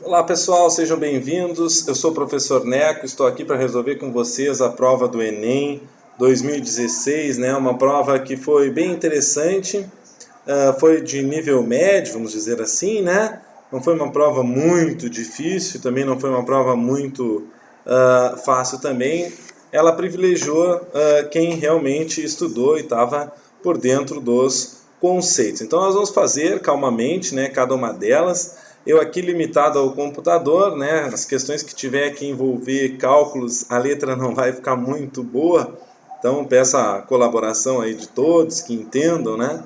Olá pessoal, sejam bem-vindos. Eu sou o professor Neco, estou aqui para resolver com vocês a prova do Enem 2016, né? Uma prova que foi bem interessante, foi de nível médio, vamos dizer assim, né? Não foi uma prova muito difícil, também não foi uma prova muito fácil também. Ela privilegiou quem realmente estudou e estava por dentro dos conceitos. Então nós vamos fazer calmamente, né, cada uma delas. Eu aqui limitado ao computador, né, as questões que tiver que envolver cálculos, a letra não vai ficar muito boa, então peço a colaboração aí de todos que entendam, né?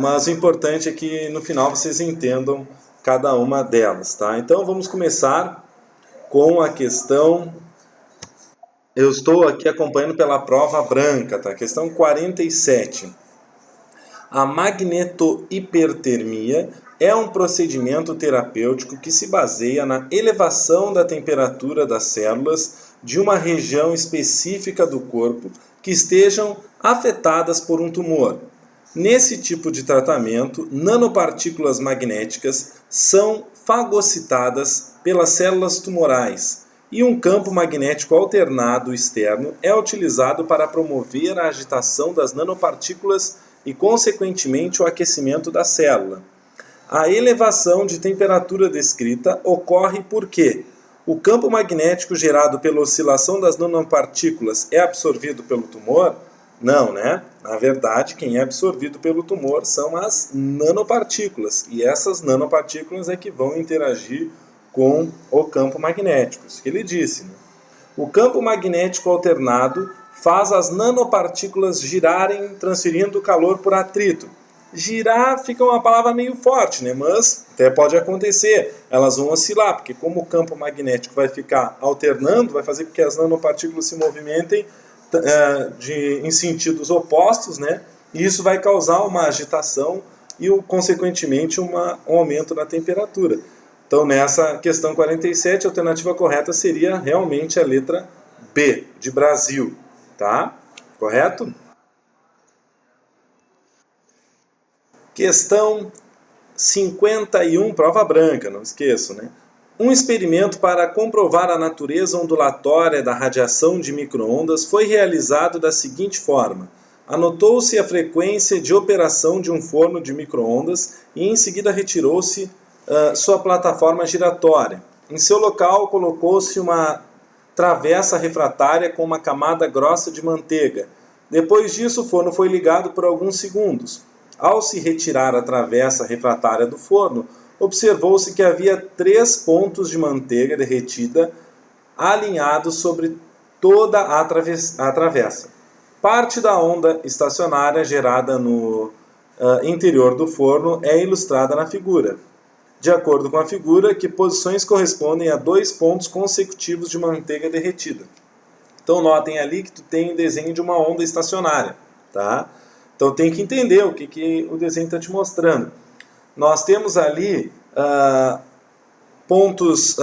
Mas o importante é que no final vocês entendam cada uma delas, tá? Então vamos começar com a questão. Eu estou aqui acompanhando pela prova branca, tá? Questão 47. A magnetohipertermia é um procedimento terapêutico que se baseia na elevação da temperatura das células de uma região específica do corpo que estejam afetadas por um tumor. Nesse tipo de tratamento, nanopartículas magnéticas são fagocitadas pelas células tumorais e um campo magnético alternado externo é utilizado para promover a agitação das nanopartículas e, consequentemente, o aquecimento da célula. A elevação de temperatura descrita ocorre porque o campo magnético gerado pela oscilação das nanopartículas é absorvido pelo tumor? Não, né? Na verdade, quem é absorvido pelo tumor são as nanopartículas, e essas nanopartículas é que vão interagir com o campo magnético. Isso que ele disse, né? O campo magnético alternado faz as nanopartículas girarem, transferindo calor por atrito. Girar fica uma palavra meio forte, né? Mas até pode acontecer. Elas vão oscilar, porque como o campo magnético vai ficar alternando, vai fazer com que as nanopartículas se movimentem em sentidos opostos, né? E isso vai causar uma agitação e, consequentemente, um aumento na temperatura. Então, nessa questão 47, a alternativa correta seria realmente a letra B, de Brasil. Tá? Correto? Questão 51, prova branca, não esqueçam, né? Um experimento para comprovar a natureza ondulatória da radiação de micro-ondas foi realizado da seguinte forma. Anotou-se a frequência de operação de um forno de micro-ondas e em seguida retirou-se sua plataforma giratória. Em seu local colocou-se uma travessa refratária com uma camada grossa de manteiga. Depois disso, o forno foi ligado por alguns segundos. Ao se retirar a travessa refratária do forno, observou-se que havia 3 pontos de manteiga derretida alinhados sobre toda a travessa. Parte da onda estacionária gerada no interior do forno é ilustrada na figura. De acordo com a figura, que posições correspondem a 2 pontos consecutivos de manteiga derretida. Então notem ali que tu tem o desenho de uma onda estacionária, tá? Então tem que entender o que o desenho está te mostrando. Nós temos ali pontos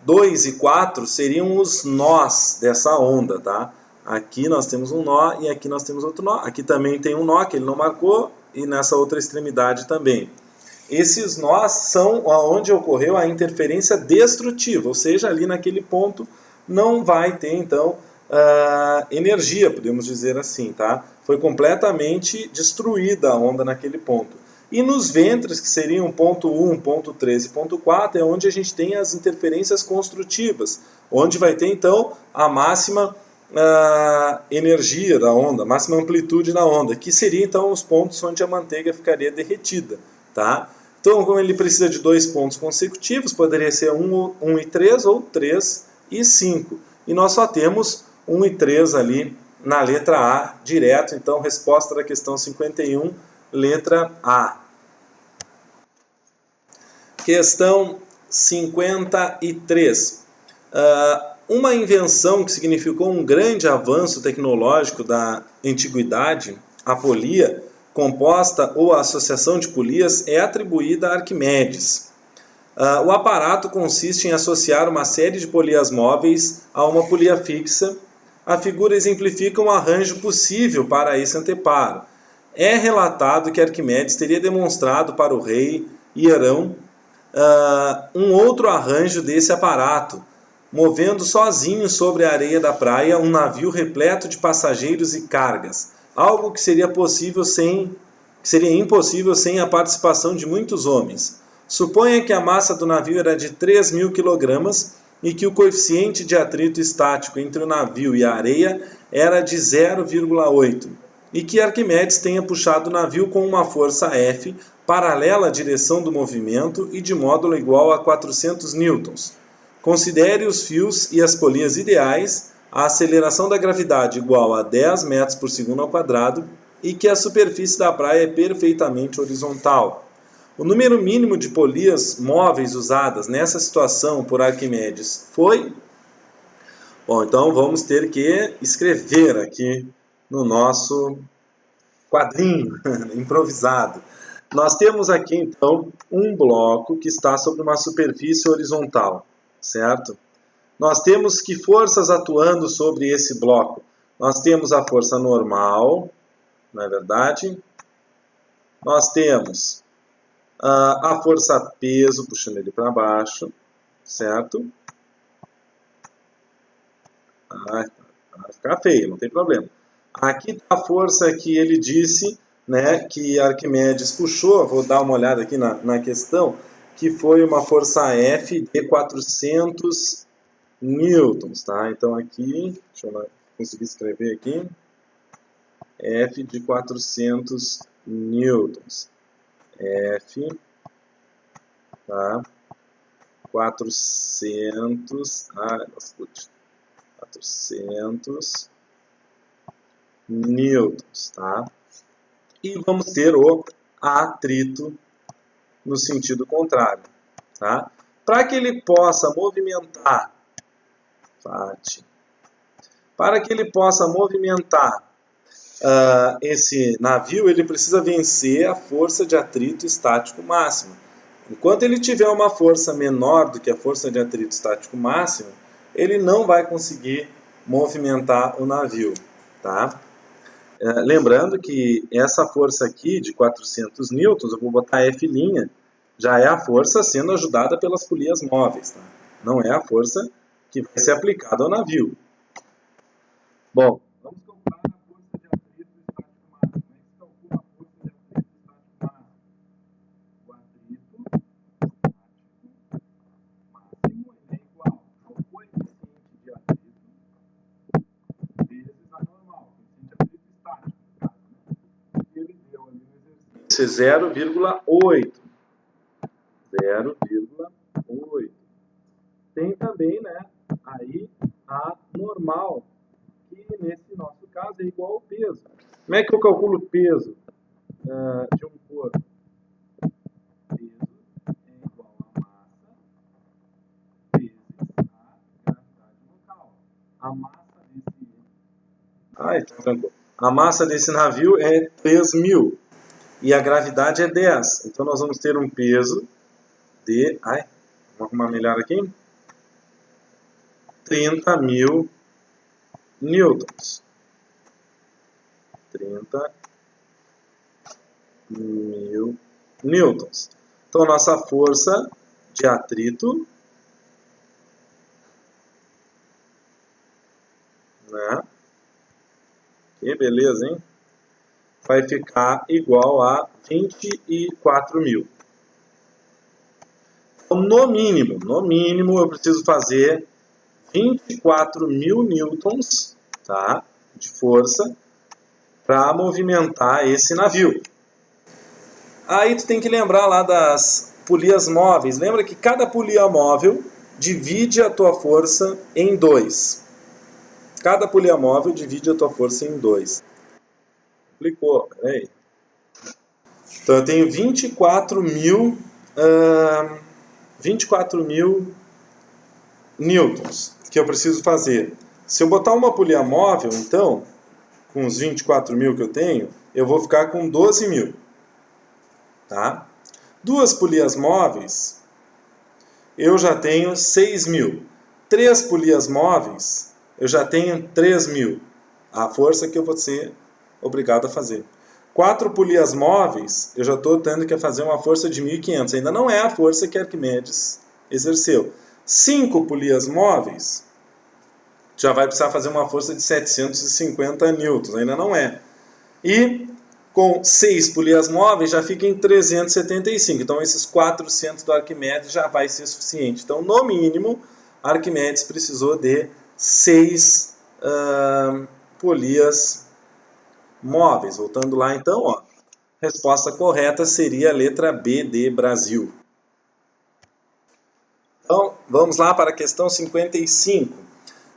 2 e 4 seriam os nós dessa onda, tá? Aqui nós temos um nó e aqui nós temos outro nó. Aqui também tem um nó que ele não marcou e nessa outra extremidade também. Esses nós são onde ocorreu a interferência destrutiva, ou seja, ali naquele ponto não vai ter, então, energia, podemos dizer assim, tá? Foi completamente destruída a onda naquele ponto. E nos ventres, que seriam ponto 1, ponto 3 e ponto 4, é onde a gente tem as interferências construtivas, onde vai ter, então, a máxima energia da onda, a máxima amplitude da onda, que seria, então, os pontos onde a manteiga ficaria derretida. Tá? Então, como ele precisa de 2 pontos consecutivos, poderia ser 1 e 3 ou 3 e 5. E nós só temos 1 e 3 ali na letra A, direto. Então, resposta da questão 51, letra A. Questão 53. Uma invenção que significou um grande avanço tecnológico da antiguidade, a polia, composta ou a associação de polias, é atribuída a Arquimedes. O aparato consiste em associar uma série de polias móveis a uma polia fixa. A figura exemplifica um arranjo possível para esse anteparo. É relatado que Arquimedes teria demonstrado para o rei Hierão um outro arranjo desse aparato, movendo sozinho sobre a areia da praia um navio repleto de passageiros e cargas, algo que seria impossível sem a participação de muitos homens. Suponha que a massa do navio era de 3.000 kg e que o coeficiente de atrito estático entre o navio e a areia era de 0,8 e que Arquimedes tenha puxado o navio com uma força F paralela à direção do movimento e de módulo igual a 400 newtons. Considere os fios e as polias ideais, a aceleração da gravidade igual a 10 metros por segundo ao quadrado e que a superfície da praia é perfeitamente horizontal. O número mínimo de polias móveis usadas nessa situação por Arquimedes foi... Bom, então vamos ter que escrever aqui no nosso quadrinho improvisado. Nós temos aqui, então, um bloco que está sobre uma superfície horizontal, certo? Nós temos que forças atuando sobre esse bloco? Nós temos a força normal, não é verdade? Nós temos a força peso, puxando ele para baixo, certo? Vai ficar feio, não tem problema. Aqui está a força que ele disse, né, que Arquimedes puxou, vou dar uma olhada aqui na questão, que foi uma força F de 400 newtons, tá? Então aqui, deixa eu conseguir escrever aqui, F de 400 newtons. F, tá? 400 newtons, tá? E vamos ter o atrito no sentido contrário, tá? Para que ele possa movimentar, esse navio, ele precisa vencer a força de atrito estático máxima. Enquanto ele tiver uma força menor do que a força de atrito estático máximo, ele não vai conseguir movimentar o navio, tá? Lembrando que essa força aqui de 400 newtons, eu vou botar F', já é a força sendo ajudada pelas polias móveis, tá? Não é a força que vai ser aplicada ao navio. Bom, vamos calcular a força de atrito estático máximo. Como é que calcula a força de atrito estático máximo? O atrito estático máximo é igual ao coeficiente de atrito vezes a normal. Coeficiente de atrito estático, no caso, né? E ele deu ali no exercício 0,8. 0,8. Tem também, né, aí a normal, que nesse nosso caso é igual ao peso. Como é que eu calculo o peso de um corpo? Peso é igual a massa vezes a gravidade local. A massa desse... A massa desse navio é 3.000 e a gravidade é 10. Então nós vamos ter um peso de... vamos arrumar melhor aqui. 30.000 newtons. 30.000 newtons. Então, nossa força de atrito, né? Que beleza, hein? Vai ficar igual a 24.000. Então, no mínimo, eu preciso fazer 24.000 newtons, tá, de força para movimentar esse navio. Aí tu tem que lembrar lá das polias móveis. Lembra que cada polia móvel divide a tua força em 2. Cada polia móvel divide a tua força em 2. Complicou, peraí. Então eu tenho 24.000 newtons que eu preciso fazer. Se eu botar uma polia móvel, então, com os 24.000 que eu tenho, eu vou ficar com 12.000. Tá? Duas polias móveis, eu já tenho 6.000. 3 polias móveis, eu já tenho 3.000. A força que eu vou ser obrigado a fazer. 4 polias móveis, eu já estou tendo que fazer uma força de 1.500. Ainda não é a força que Arquimedes exerceu. 5 polias móveis, já vai precisar fazer uma força de 750 newtons. Ainda não é. E com 6 polias móveis já fica em 375. Então esses 400 do Arquimedes já vai ser suficiente. Então, no mínimo, Arquimedes precisou de 6 polias móveis. Voltando lá, então, ó, resposta correta seria a letra B de Brasil. Então, vamos lá para a questão 55.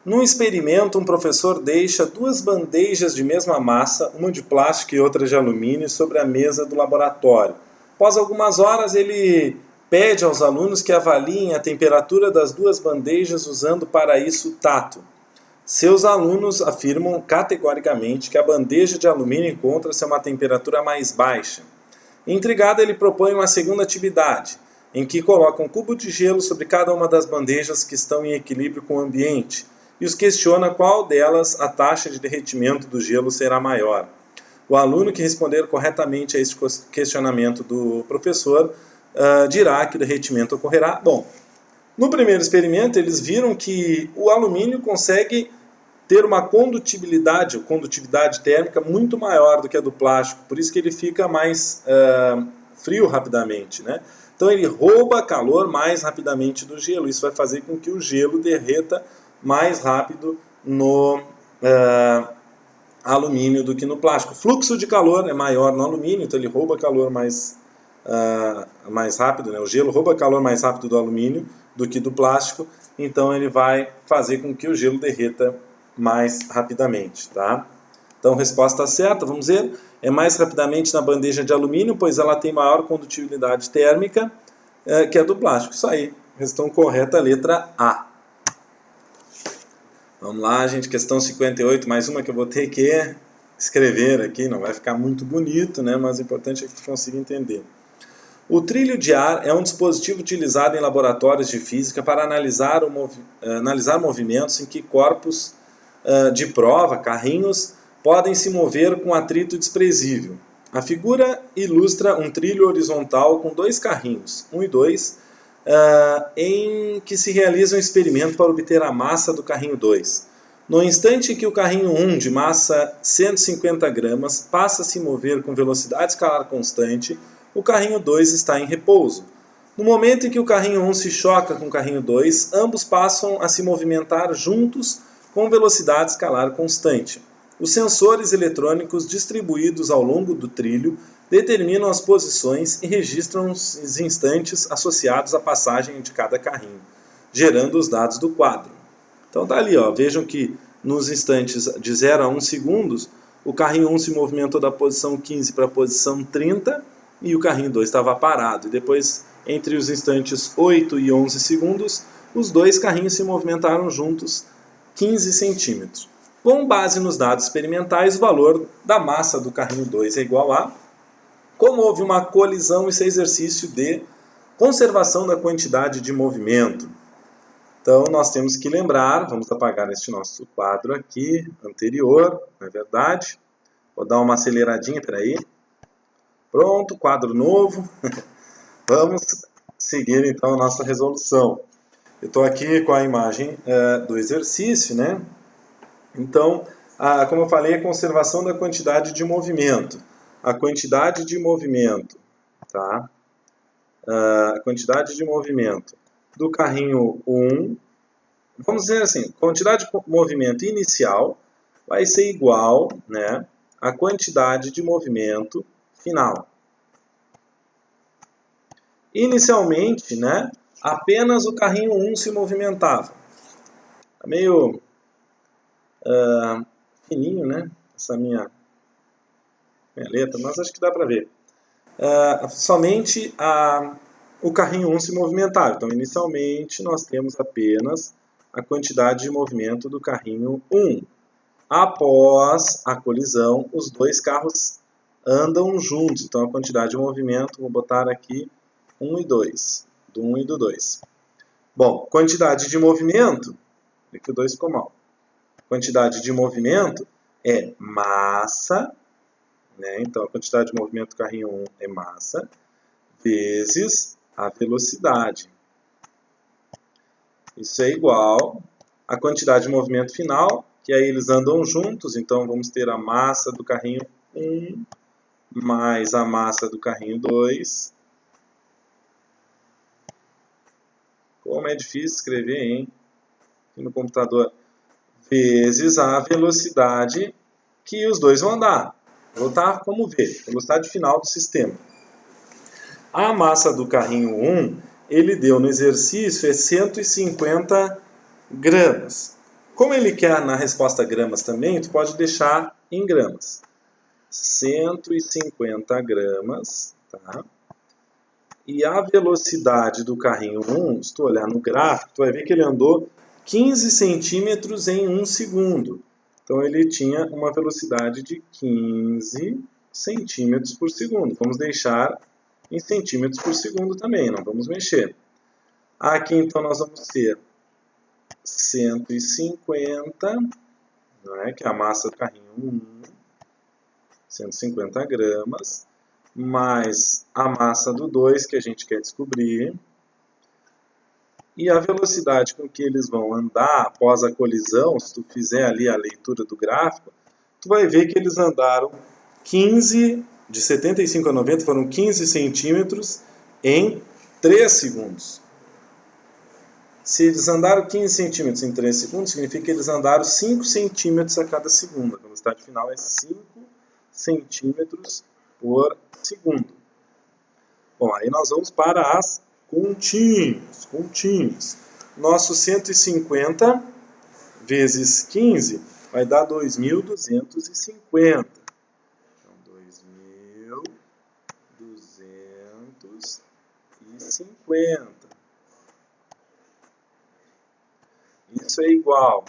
Num experimento, um professor deixa 2 bandejas de mesma massa, uma de plástico e outra de alumínio, sobre a mesa do laboratório. Após algumas horas, ele pede aos alunos que avaliem a temperatura das 2 bandejas usando para isso o tato. Seus alunos afirmam categoricamente que a bandeja de alumínio encontra-se a uma temperatura mais baixa. Intrigado, ele propõe uma segunda atividade, em que coloca um cubo de gelo sobre cada uma das bandejas que estão em equilíbrio com o ambiente e os questiona qual delas a taxa de derretimento do gelo será maior. O aluno que responder corretamente a este questionamento do professor dirá que o derretimento ocorrerá. Bom, no primeiro experimento eles viram que o alumínio consegue ter uma condutibilidade térmica muito maior do que a do plástico, por isso que ele fica mais frio rapidamente, né? Então ele rouba calor mais rapidamente do gelo, isso vai fazer com que o gelo derreta mais rápido no alumínio do que no plástico. O fluxo de calor é maior no alumínio, então ele rouba calor mais rápido, né? O gelo rouba calor mais rápido do alumínio do que do plástico, então ele vai fazer com que o gelo derreta mais rapidamente, tá? Então, resposta certa, vamos ver, é mais rapidamente na bandeja de alumínio, pois ela tem maior condutibilidade térmica que a do plástico. Isso aí, questão correta, letra A. Vamos lá, gente, questão 58, mais uma que eu vou ter que escrever aqui, não vai ficar muito bonito, né? Mas o importante é que tu consiga entender. O trilho de ar é um dispositivo utilizado em laboratórios de física para analisar movimentos em que corpos de prova, carrinhos, podem se mover com atrito desprezível. A figura ilustra um trilho horizontal com 2 carrinhos, 1 e 2, em que se realiza um experimento para obter a massa do carrinho 2. No instante em que o carrinho 1, de massa 150 gramas, passa a se mover com velocidade escalar constante, o carrinho 2 está em repouso. No momento em que o carrinho 1 se choca com o carrinho 2, ambos passam a se movimentar juntos com velocidade escalar constante. Os sensores eletrônicos distribuídos ao longo do trilho determinam as posições e registram os instantes associados à passagem de cada carrinho, gerando os dados do quadro. Então tá ali, ó, vejam que nos instantes de 0 a 1 segundos, o carrinho 1 se movimentou da posição 15 para a posição 30 e o carrinho 2 estava parado. E depois, entre os instantes 8 e 11 segundos, os 2 carrinhos se movimentaram juntos 15 centímetros. Com base nos dados experimentais, o valor da massa do carrinho 2 é igual a... Como houve uma colisão, esse exercício de conservação da quantidade de movimento. Então, nós temos que lembrar, vamos apagar este nosso quadro aqui, anterior, não é verdade? Vou dar uma aceleradinha, peraí. Pronto, quadro novo. Vamos seguir, então, a nossa resolução. Eu estou aqui com a imagem do exercício, né? Então, como eu falei, a conservação da quantidade de movimento. A quantidade de movimento, tá? A quantidade de movimento do carrinho 1, vamos dizer assim, quantidade de movimento inicial vai ser igual, né, à quantidade de movimento final. Inicialmente, né, apenas o carrinho 1 se movimentava. Tá meio fininho, né, essa minha letra, mas acho que dá para ver. Somente o carrinho 1 se movimentava. Então, inicialmente, nós temos apenas a quantidade de movimento do carrinho 1. Após a colisão, os 2 carros andam juntos. Então, a quantidade de movimento, vou botar aqui 1 e 2. Do 1 e do 2. Bom, quantidade de movimento, aqui o 2 ficou mal. Quantidade de movimento é massa né? Então, a quantidade de movimento do carrinho 1 é massa, vezes a velocidade. Isso é igual à quantidade de movimento final, que aí eles andam juntos, então vamos ter a massa do carrinho 1 mais a massa do carrinho 2. Como é difícil escrever, hein? Aqui no computador. Vezes a velocidade que os dois vão andar. Vou botar como V, velocidade final do sistema. A massa do carrinho 1, ele deu no exercício, é 150 gramas. Como ele quer na resposta gramas também, tu pode deixar em gramas. 150 gramas, tá? E a velocidade do carrinho 1, se tu olhar no gráfico, tu vai ver que ele andou 15 centímetros em 1 segundo. Então ele tinha uma velocidade de 15 centímetros por segundo. Vamos deixar em centímetros por segundo também, não vamos mexer. Aqui então nós vamos ter 150, não é? Que é a massa do carrinho 1, 150 gramas, mais a massa do 2 que a gente quer descobrir, e a velocidade com que eles vão andar após a colisão. Se tu fizer ali a leitura do gráfico, tu vai ver que eles andaram 15, de 75 a 90 foram 15 centímetros em 3 segundos. Se eles andaram 15 centímetros em 3 segundos, significa que eles andaram 5 centímetros a cada segundo. A velocidade final é 5 centímetros por segundo. Bom, aí nós vamos para as continhas. Nosso 150 vezes 15 vai dar 2.250. Então, 2.250. Isso é igual.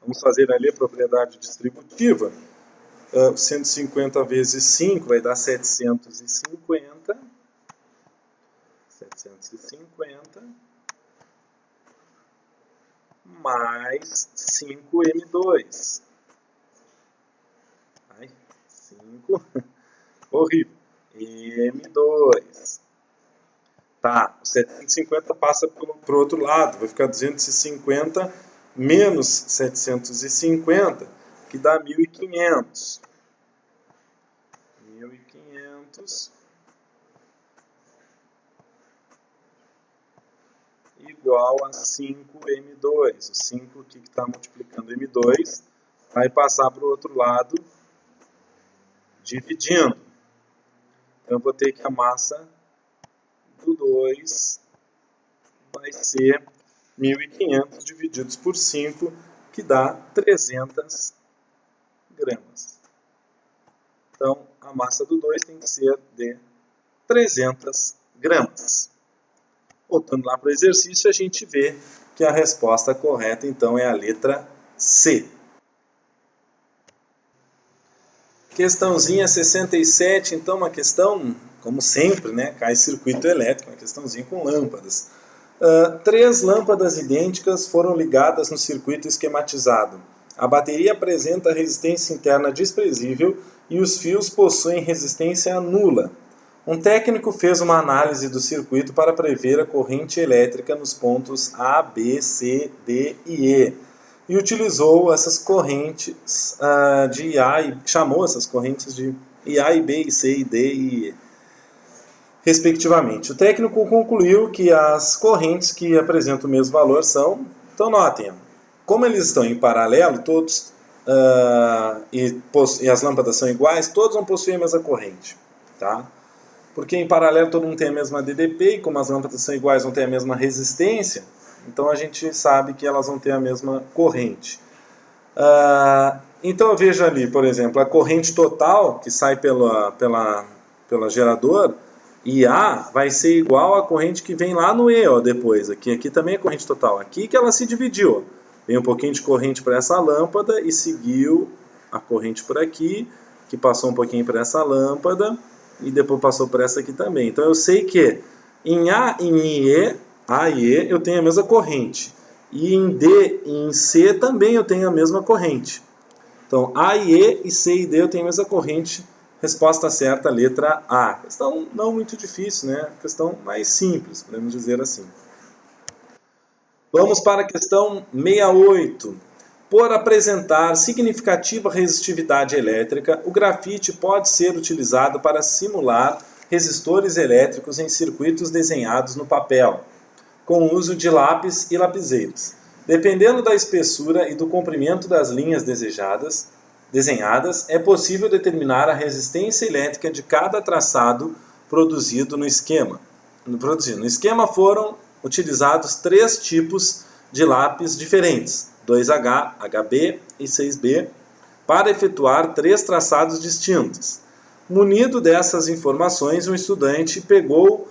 Vamos fazer ali a propriedade distributiva. 150 vezes 5 vai dar 750. 750 mais 5m2. Ai, 5. Horrível. M2. Tá, o 750 passa para o outro lado. Vai ficar 250 menos 750, que dá 1.500. 1.500 igual a 5m2. O 5 aqui que está multiplicando m2 vai passar para o outro lado dividindo. Então eu vou ter que a massa do 2 vai ser 1.500 divididos por 5, que dá 300 gramas. Então a massa do 2 tem que ser de 300 gramas. Voltando lá para o exercício, a gente vê que a resposta correta, então, é a letra C. Questãozinha 67, então, uma questão, como sempre, né, cai circuito elétrico, uma questãozinha com lâmpadas. 3 lâmpadas idênticas foram ligadas no circuito esquematizado. A bateria apresenta resistência interna desprezível e os fios possuem resistência nula. Um técnico fez uma análise do circuito para prever a corrente elétrica nos pontos A, B, C, D e E e utilizou essas correntes de IA e chamou essas correntes de IA e B, e C, e D e E, respectivamente. O técnico concluiu que as correntes que apresentam o mesmo valor são, então notem, como eles estão em paralelo, todos e as lâmpadas são iguais, todos vão possuir a mesma corrente, tá? Porque em paralelo todo mundo tem a mesma DDP, e como as lâmpadas são iguais, vão ter a mesma resistência, então a gente sabe que elas vão ter a mesma corrente. Então eu vejo ali, por exemplo, a corrente total que sai pela gerador, IA, vai ser igual à corrente que vem lá no E, ó, depois. Aqui também é corrente total. Aqui que ela se dividiu. Vem um pouquinho de corrente para essa lâmpada e seguiu a corrente por aqui, que passou um pouquinho para essa lâmpada, e depois passou por essa aqui também. Então eu sei que em A e em E, A e E, eu tenho a mesma corrente. E em D e em C também eu tenho a mesma corrente. Então A e E, e C e D eu tenho a mesma corrente Resposta certa, letra A. Questão não muito difícil, né? Questão mais simples, podemos dizer assim. Vamos para a questão 68. Por apresentar significativa resistividade elétrica, o grafite pode ser utilizado para simular resistores elétricos em circuitos desenhados no papel, com o uso de lápis e lapiseiros. Dependendo da espessura e do comprimento das linhas desenhadas, é possível determinar a resistência elétrica de cada traçado produzido no esquema. No esquema foram utilizados 3 tipos de lápis diferentes, 2H, HB e 6B, para efetuar 3 traçados distintos. Munido dessas informações, um estudante pegou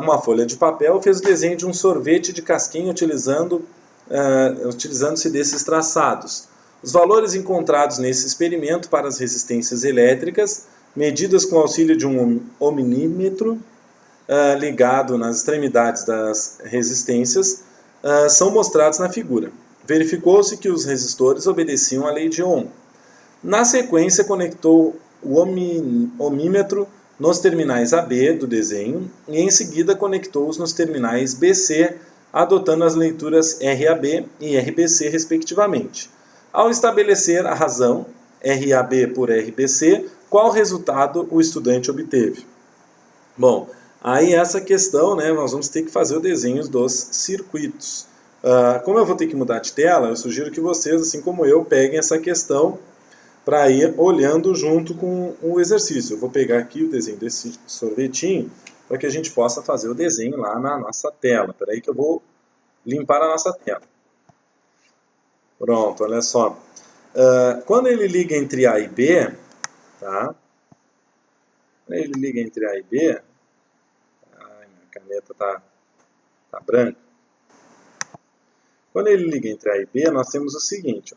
uma folha de papel e fez o desenho de um sorvete de casquinha utilizando-se desses traçados. Os valores encontrados nesse experimento para as resistências elétricas, medidas com o auxílio de um ohmímetro ligado nas extremidades das resistências, são mostrados na figura. Verificou-se que os resistores obedeciam à lei de Ohm. Na sequência, conectou o ohmímetro nos terminais AB do desenho e em seguida conectou-os nos terminais BC, adotando as leituras RAB e RBC respectivamente. Ao estabelecer a razão RAB por RBC, qual resultado o estudante obteve? Bom, aí essa questão, né, nós vamos ter que fazer o desenho dos circuitos. Como eu vou ter que mudar de tela, eu sugiro que vocês, assim como eu, peguem essa questão para ir olhando junto com o exercício. Eu vou pegar aqui o desenho desse sorvetinho para que a gente possa fazer o desenho lá na nossa tela. Espera aí que eu vou limpar a nossa tela. Pronto, olha só. Quando ele liga entre A e B, tá? Quando ele liga entre A e B, ai, minha caneta tá branca. Quando ele liga entre A e B, nós temos o seguinte, ó.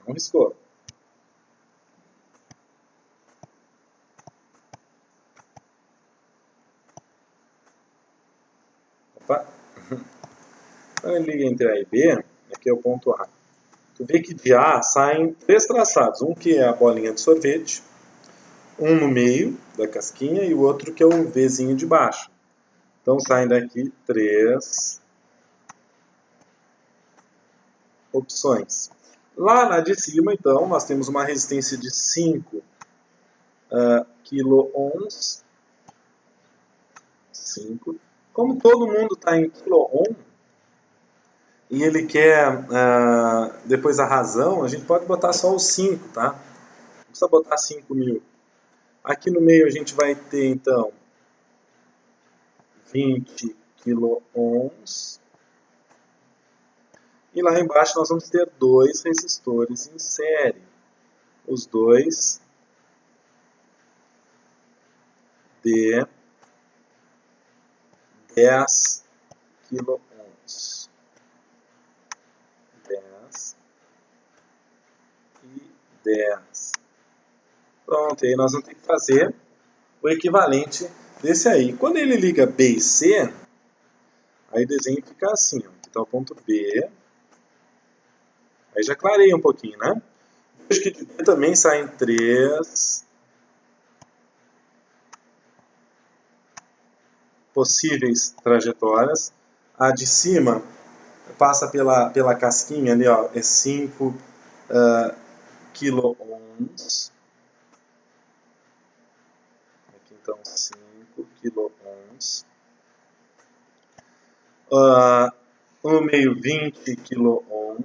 Não riscou. Opa. Quando ele liga entre A e B, aqui é o ponto A. Tu vê que de A saem 3 traçados. Um que é a bolinha de sorvete, um no meio da casquinha e o outro que é o Vzinho de baixo. Então saem daqui 3 opções. Lá na de cima, então, nós temos uma resistência de 5 kΩ. 5. Como todo mundo está em kΩ, e ele quer depois a razão, a gente pode botar só o 5, tá? Não precisa botar 5.000. Aqui no meio a gente vai ter, então, 20 kΩ. E lá embaixo nós vamos ter 2 resistores em série. Os dois de 10 kΩ. 10 e 10. Pronto, aí nós vamos ter que fazer o equivalente desse aí. Quando ele liga B e C, aí o desenho fica assim, ó. Aqui está o ponto B. Aí já clareia um pouquinho, né? Vejo que de B também saem 3 possíveis trajetórias. A de cima passa pela casquinha ali, ó, é 5 kΩ. Aqui então 5 kΩ. No meio 20 kΩ.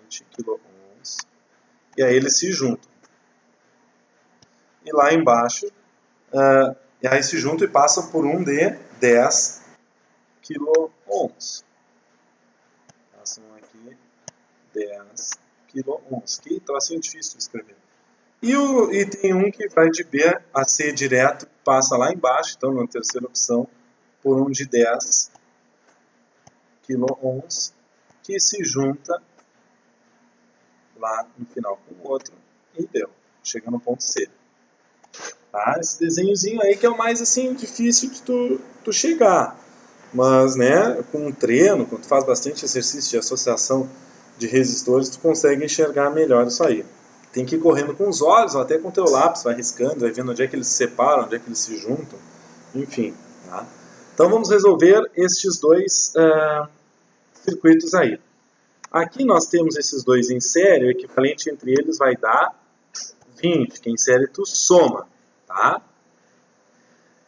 20 kΩ. E aí eles se juntam. E lá embaixo, e aí se juntam e passam por um de 10 kΩ. Passam aqui 10 kΩ. Que trocinho difícil de escrever. E tem um que vai de B a C direto, passa lá embaixo, então na terceira opção, por um de 10 kΩ, que se junta lá no final com o outro e deu. Chega no ponto C. Tá? Esse desenhozinho aí que é o mais assim difícil de tu chegar. Mas, né, com um treino, quando tu faz bastante exercício de associação de resistores, tu consegue enxergar melhor isso aí. Tem que ir correndo com os olhos, ou até com o teu lápis, vai riscando, vai vendo onde é que eles se separam, onde é que eles se juntam, enfim. Tá? Então vamos resolver estes dois circuitos aí. Aqui nós temos esses dois em série, o equivalente entre eles vai dar 20, que em série tu soma. Tá?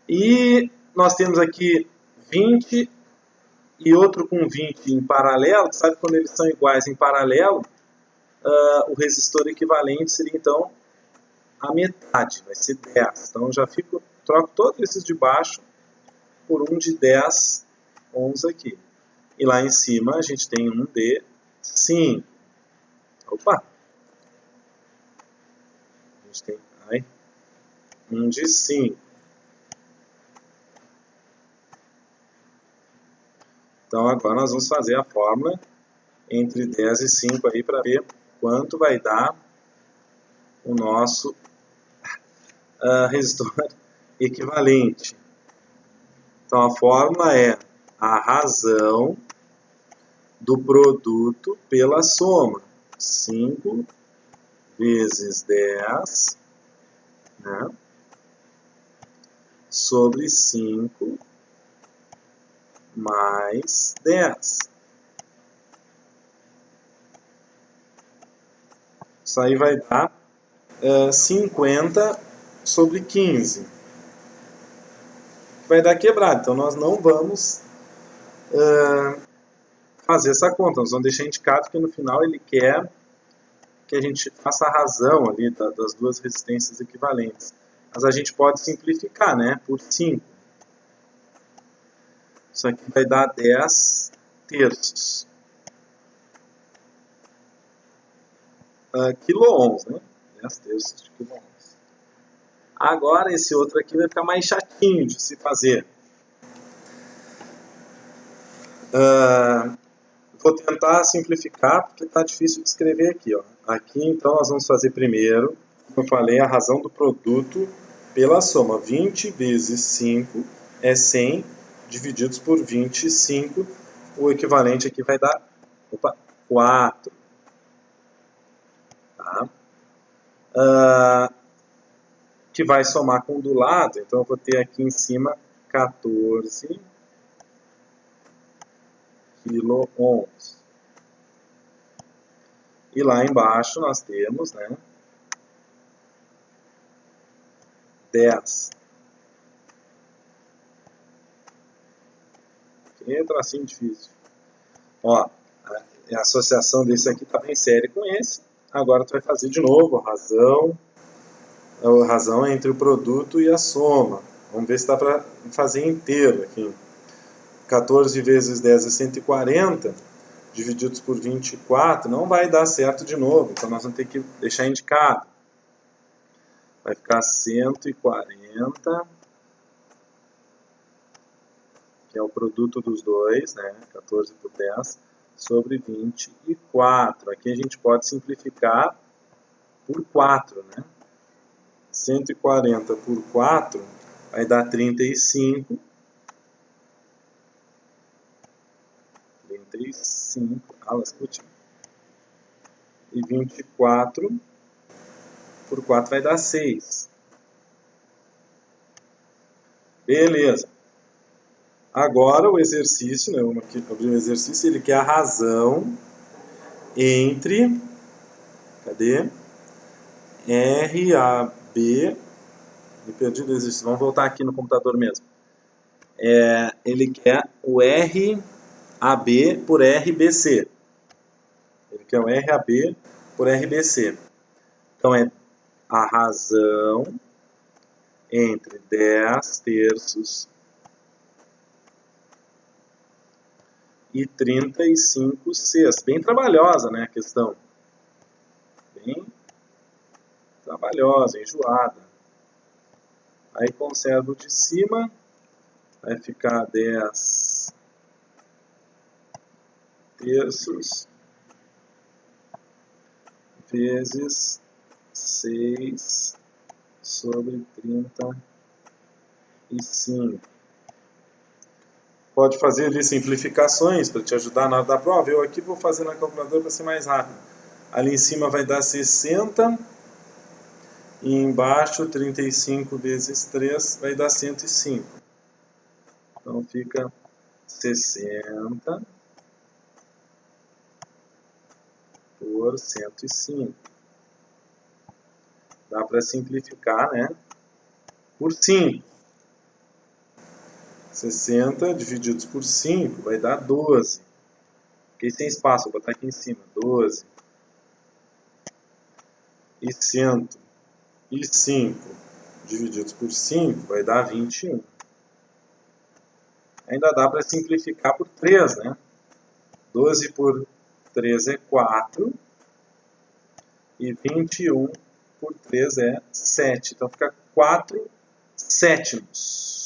E nós temos aqui 20 e outro com 20 em paralelo. Sabe quando eles são iguais em paralelo? O resistor equivalente seria então a metade, vai ser 10. Então já troco todos esses de baixo por um de 10 ohms aqui. E lá em cima a gente tem um de 5. Opa! A gente tem um de 5. Então agora nós vamos fazer a fórmula entre 10 e 5 aí para ver quanto vai dar o nosso resistor equivalente. Então a fórmula é a razão do produto pela soma. 5 vezes 10, né, sobre 5 mais 10. Isso aí vai dar 50 sobre 15. Vai dar quebrado, então nós não vamos fazer essa conta. Nós vamos deixar indicado que no final ele quer que a gente faça a razão ali das duas resistências equivalentes. Mas a gente pode simplificar, né, por 5. Isso aqui vai dar 10 terços. Quilo-ohms, né? 10 terços de quilo-ohms. Agora esse outro aqui vai ficar mais chatinho de se fazer. Vou tentar simplificar porque está difícil de escrever aqui. Ó. Aqui então nós vamos fazer primeiro, como eu falei, a razão do produto pela soma. 20 vezes 5 é 100 divididos por 25. O equivalente aqui vai dar 4. Tá? Que vai somar com o do lado, então eu vou ter aqui em cima 14 quilo-ohms. E lá embaixo nós temos, né, 10. Que tracinho difícil. Ó, a associação desse aqui está bem séria com esse. Agora tu vai fazer de novo a razão entre o produto e a soma. Vamos ver se dá para fazer inteiro aqui. 14 vezes 10 é 140, divididos por 24, não vai dar certo de novo. Então nós vamos ter que deixar indicado. Vai ficar 140, que é o produto dos dois, né? 14 por 10, sobre 24. Aqui a gente pode simplificar por 4, né? 140 por 4 vai dar 35. 35, e 24 por 4 vai dar 6. Beleza. Agora o exercício, né, vamos aqui abrir o exercício, ele quer a razão entre, cadê? RAB, me perdi do exercício, vamos voltar aqui no computador mesmo. Ele quer o RAB por RBC. Ele quer o RAB por RBC. Então é a razão entre 10 terços e 35 sextos. Bem trabalhosa, né, a questão. Bem trabalhosa, enjoada. Aí conservo de cima, vai ficar 10 terços vezes 6 sobre 35. Pode fazer ali simplificações para te ajudar na hora da prova. Eu aqui vou fazer na calculadora para ser mais rápido. Ali em cima vai dar 60 e embaixo 35 vezes 3 vai dar 105. Então fica 60 por 105. Dá para simplificar, né? Por 5. 60 divididos por 5 vai dar 12. Fiquei sem espaço, vou botar aqui em cima. 12. E 105 divididos por 5 vai dar 21. Ainda dá para simplificar por 3, né? 12 por 3 é 4. E 21 por 3 é 7. Então fica 4 sétimos.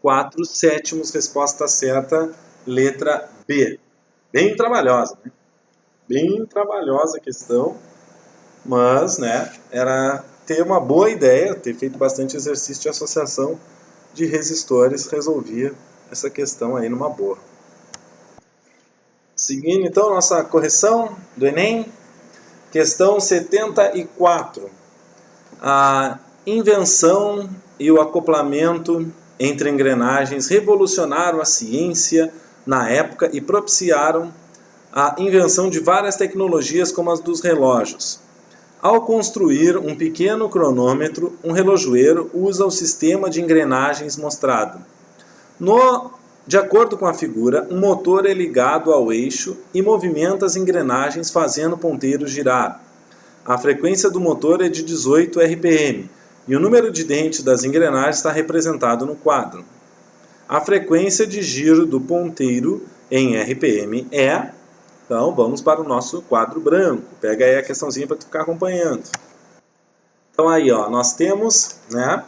4 sétimos, resposta certa, letra B. Bem trabalhosa, né? Bem trabalhosa a questão, mas, né, era ter uma boa ideia, ter feito bastante exercício de associação de resistores, resolvia essa questão aí numa boa. Seguindo então nossa correção do Enem, questão 74. A invenção e o acoplamento entre engrenagens revolucionaram a ciência na época e propiciaram a invenção de várias tecnologias como as dos relógios. Ao construir um pequeno cronômetro, um relojoeiro usa o sistema de engrenagens mostrado. De acordo com a figura, um motor é ligado ao eixo e movimenta as engrenagens fazendo o ponteiro girar. A frequência do motor é de 18 RPM e o número de dentes das engrenagens está representado no quadro. A frequência de giro do ponteiro em RPM é... Então vamos para o nosso quadro branco. Pega aí a questãozinha para tu ficar acompanhando. Então aí, ó, nós temos, né?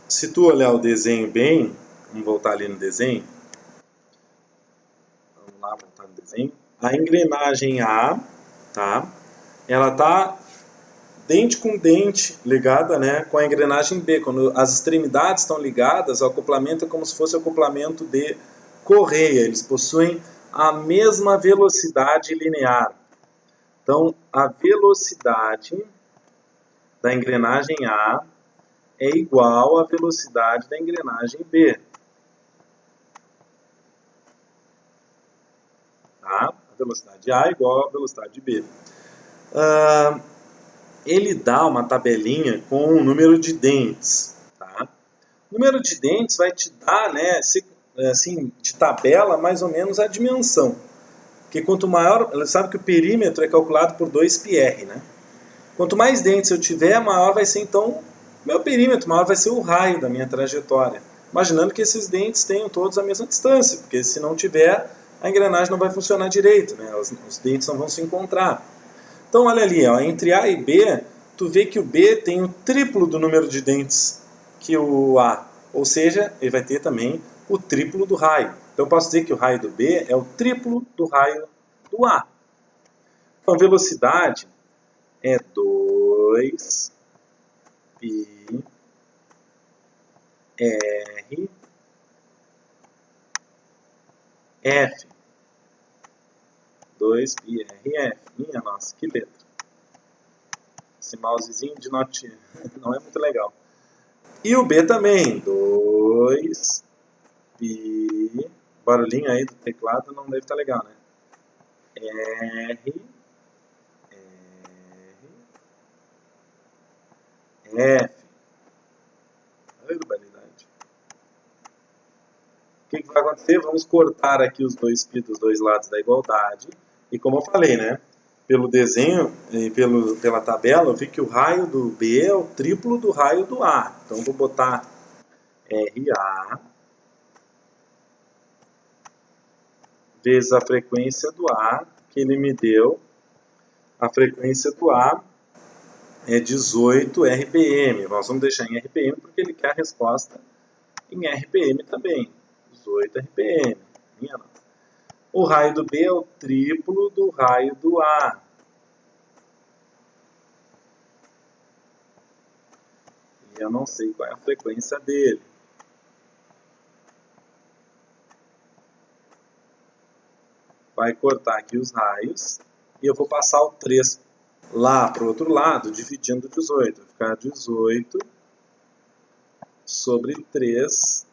Se tu olhar o desenho bem, vamos voltar ali no desenho. Vamos lá, voltar no desenho. A engrenagem A, tá? Ela tá dente com dente ligada, né, com a engrenagem B. Quando as extremidades estão ligadas, o acoplamento é como se fosse o acoplamento de correia. Eles possuem a mesma velocidade linear. Então, a velocidade da engrenagem A é igual à velocidade da engrenagem B. Tá? A velocidade A é igual à velocidade B. Ele dá uma tabelinha com o número de dentes. Tá? O número de dentes vai te dar, né, assim, de tabela, mais ou menos a dimensão. Porque quanto maior, ela sabe que o perímetro é calculado por 2πr, né? Quanto mais dentes eu tiver, maior vai ser então meu perímetro, maior vai ser o raio da minha trajetória. Imaginando que esses dentes tenham todos a mesma distância, porque se não tiver, a engrenagem não vai funcionar direito, né? Os dentes não vão se encontrar. Então olha ali, ó, entre A e B, tu vê que o B tem o triplo do número de dentes que o A. Ou seja, ele vai ter também o triplo do raio. Então eu posso dizer que o raio do B é o triplo do raio do A. Então a velocidade é 2 π r f. 2 π r f. Minha nossa, que letra. Esse mousezinho de notinha não é muito legal. E o B também. 2 π. O barulhinho aí do teclado não deve estar legal, né? R F. Barbaridade. O que vai acontecer? Vamos cortar aqui os dois π dos dois lados da igualdade. E como eu falei, né? Pelo desenho e pela tabela, eu vi que o raio do B é o triplo do raio do A. Então vou botar RA vezes a frequência do A, que ele me deu. A frequência do A é 18 RPM. Nós vamos deixar em RPM porque ele quer a resposta em RPM também. 18 RPM. Minha nossa. O raio do B é o triplo do raio do A. E eu não sei qual é a frequência dele. vai cortar aqui os raios e eu vou passar o 3 lá para o outro lado, dividindo 18. Vai ficar 18 sobre 3,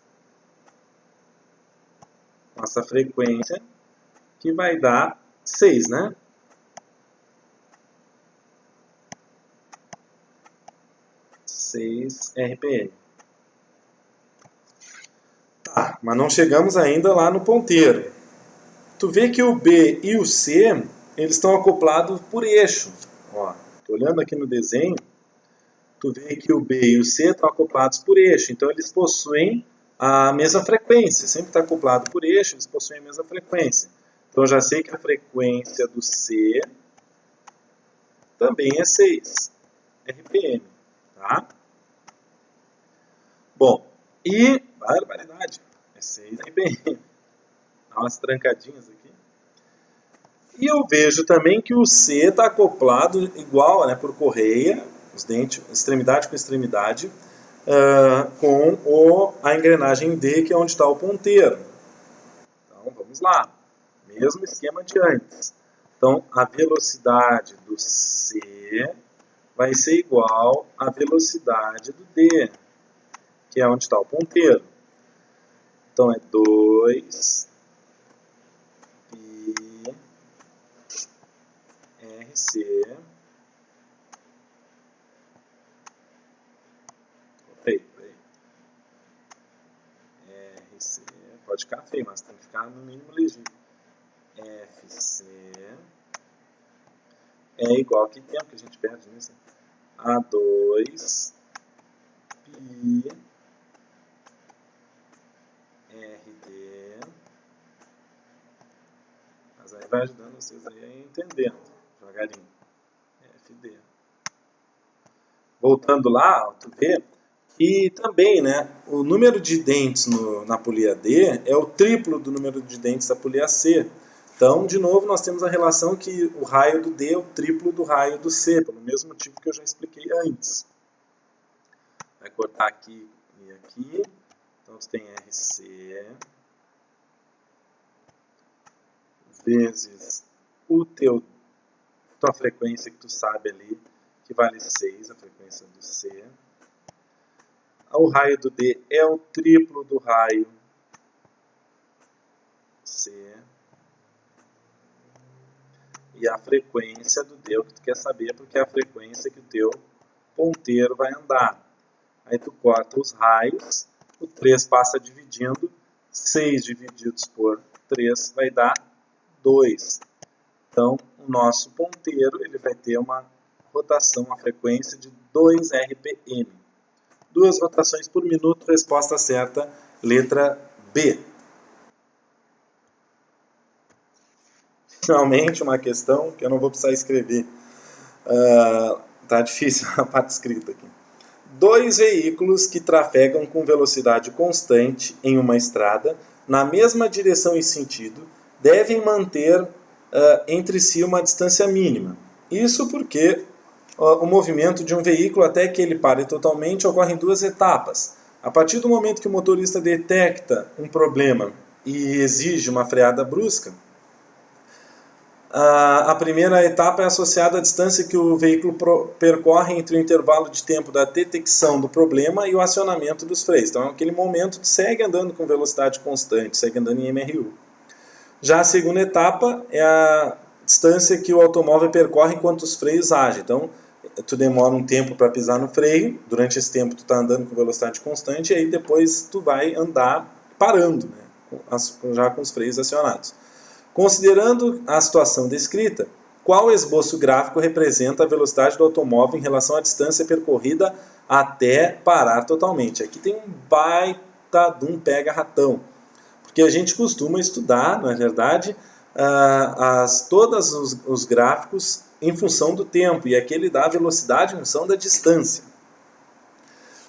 nossa frequência, que vai dar 6, né? 6 RPM. Tá, mas não chegamos ainda lá no ponteiro. Tu vê que o B e o C, eles estão acoplados por eixo. Ó, tô olhando aqui no desenho, tu vê que o B e o C estão acoplados por eixo. Então eles possuem a mesma frequência. Sempre está acoplado por eixo, eles possuem a mesma frequência. Então eu já sei que a frequência do C também é 6 RPM. Tá? Bom, e barbaridade, é 6 RPM. Dá umas trancadinhas aqui. E eu vejo também que o C está acoplado igual, né, por correia, os dentes, extremidade com extremidade, com a engrenagem D, que é onde está o ponteiro. Então, vamos lá. Mesmo esquema de antes. Então, a velocidade do C vai ser igual à velocidade do D, que é onde está o ponteiro. Então, é 2 pi RC. Peraí. RC. Pode ficar feio, mas tem que ficar no mínimo legível. FC é igual, que tempo que a gente perde nisso? A 2 pi RD. Mas aí vai ajudando vocês aí a entendendo devagarinho. FD. Voltando lá, tu vê. E também, né, o número de dentes na polia D é o triplo do número de dentes da polia C. Então, de novo, nós temos a relação que o raio do D é o triplo do raio do C, pelo mesmo motivo que eu já expliquei antes. Vai cortar aqui e aqui. Então, você tem RC vezes tua frequência que tu sabe ali, que vale 6, a frequência do C. O raio do D é o triplo do raio C. E a frequência do D é o que tu quer saber, porque é a frequência que o teu ponteiro vai andar. Aí tu corta os raios, o 3 passa dividindo, 6 divididos por 3 vai dar 2. Então, o nosso ponteiro ele vai ter uma rotação, uma frequência de 2 RPM. 2 rotações por minuto, resposta certa, letra B. Finalmente, uma questão que eu não vou precisar escrever. Tá difícil a parte escrita aqui. 2 veículos que trafegam com velocidade constante em uma estrada, na mesma direção e sentido, devem manter entre si uma distância mínima. Isso porque o movimento de um veículo até que ele pare totalmente ocorre em 2 etapas. A partir do momento que o motorista detecta um problema e exige uma freada brusca, a primeira etapa é associada à distância que o veículo percorre entre o intervalo de tempo da detecção do problema e o acionamento dos freios. Então, naquele momento, tu segue andando com velocidade constante, segue andando em MRU. Já a segunda etapa é a distância que o automóvel percorre enquanto os freios agem. Então, tu demora um tempo para pisar no freio, durante esse tempo tu está andando com velocidade constante, e aí depois tu vai andar parando, né, já com os freios acionados. Considerando a situação descrita, qual esboço gráfico representa a velocidade do automóvel em relação à distância percorrida até parar totalmente? Aqui tem um baita de um pega-ratão, porque a gente costuma estudar, na verdade, todos os gráficos em função do tempo, e aqui ele dá a velocidade em função da distância.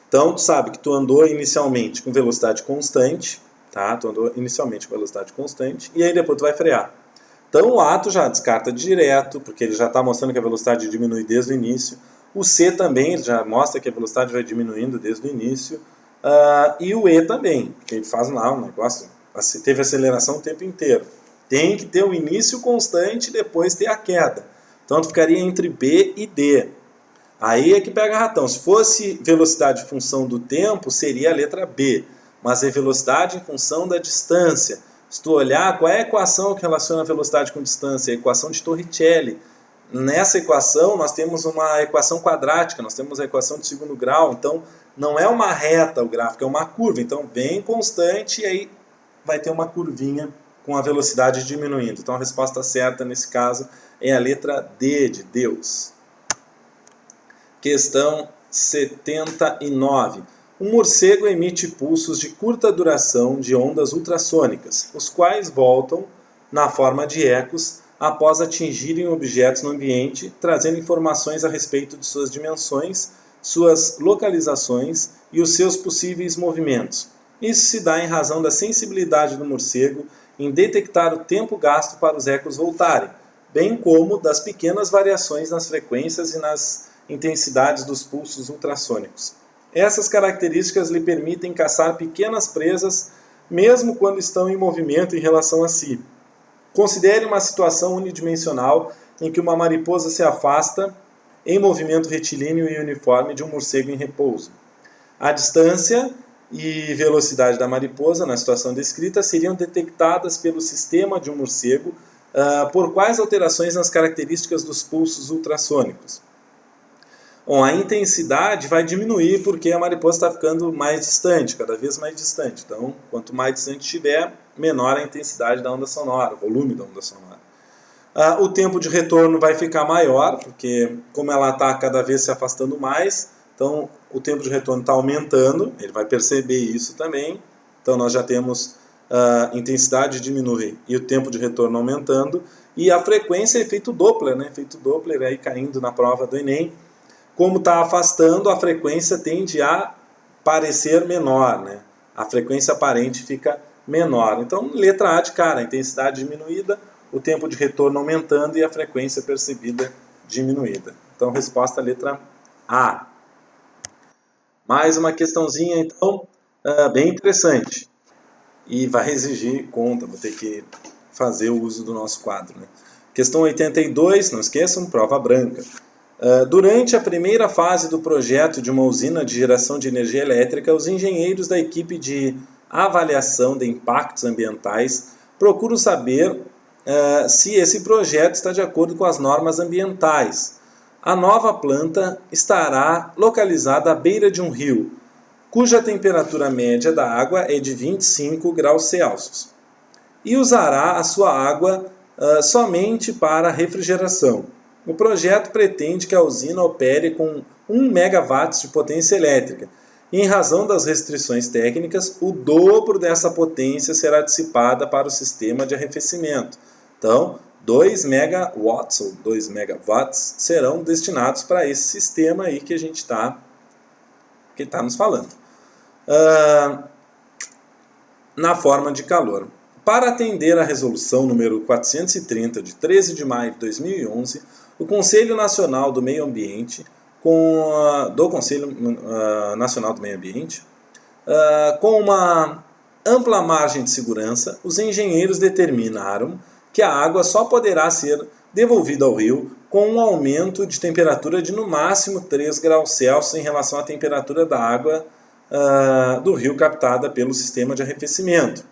Então, tu sabe que tu andou inicialmente com velocidade constante, tá? Tu andou inicialmente com velocidade constante, e aí depois tu vai frear. Então o A tu já descarta direto, porque ele já está mostrando que a velocidade diminui desde o início. O C também ele já mostra que a velocidade vai diminuindo desde o início. E o E também, porque ele faz lá um negócio, teve aceleração o tempo inteiro. Tem que ter o início constante e depois ter a queda. Então, tu ficaria entre B e D. Aí é que pega ratão. Se fosse velocidade em função do tempo, seria a letra B. Mas é velocidade em função da distância. Se tu olhar, qual é a equação que relaciona a velocidade com distância? A equação de Torricelli. Nessa equação, nós temos uma equação quadrática, nós temos a equação de segundo grau. Então, não é uma reta o gráfico, é uma curva. Então, bem constante e aí vai ter uma curvinha com a velocidade diminuindo. Então, a resposta certa nesse caso é a letra D de Deus. Questão 79. Um morcego emite pulsos de curta duração de ondas ultrassônicas, os quais voltam na forma de ecos após atingirem objetos no ambiente, trazendo informações a respeito de suas dimensões, suas localizações e os seus possíveis movimentos. Isso se dá em razão da sensibilidade do morcego em detectar o tempo gasto para os ecos voltarem, bem como das pequenas variações nas frequências e nas intensidades dos pulsos ultrassônicos. Essas características lhe permitem caçar pequenas presas, mesmo quando estão em movimento em relação a si. Considere uma situação unidimensional em que uma mariposa se afasta em movimento retilíneo e uniforme de um morcego em repouso. A distância e velocidade da mariposa, na situação descrita, seriam detectadas pelo sistema de um morcego por quais alterações nas características dos pulsos ultrassônicos. Bom, a intensidade vai diminuir porque a mariposa está ficando mais distante, cada vez mais distante. Então, quanto mais distante estiver, menor a intensidade da onda sonora, o volume da onda sonora. O tempo de retorno vai ficar maior, porque como ela está cada vez se afastando mais, então o tempo de retorno está aumentando, ele vai perceber isso também. Então nós já temos a intensidade diminui e o tempo de retorno aumentando, e a frequência é efeito Doppler, né? Efeito Doppler aí caindo na prova do Enem. Como está afastando, a frequência tende a parecer menor, né? A frequência aparente fica menor. Então, letra A de cara, a intensidade diminuída, o tempo de retorno aumentando e a frequência percebida diminuída. Então, resposta letra A. Mais uma questãozinha, então, bem interessante. E vai exigir conta, vou ter que fazer o uso do nosso quadro, né? Questão 82, não esqueçam, prova branca. Durante a primeira fase do projeto de uma usina de geração de energia elétrica, os engenheiros da equipe de avaliação de impactos ambientais procuram saber se esse projeto está de acordo com as normas ambientais. A nova planta estará localizada à beira de um rio, cuja temperatura média da água é de 25 graus Celsius, e usará a sua água somente para refrigeração. O projeto pretende que a usina opere com 1 MW de potência elétrica. E, em razão das restrições técnicas, o dobro dessa potência será dissipada para o sistema de arrefecimento. Então, 2 megawatts ou 2 megawatts serão destinados para esse sistema aí que a gente está nos falando. Na forma de calor. Para atender à resolução número 430 de 13 de maio de 2011, o Conselho Nacional do Meio Ambiente, com uma ampla margem de segurança, os engenheiros determinaram que a água só poderá ser devolvida ao rio com um aumento de temperatura de no máximo 3 graus Celsius em relação à temperatura da água do rio captada pelo sistema de arrefecimento.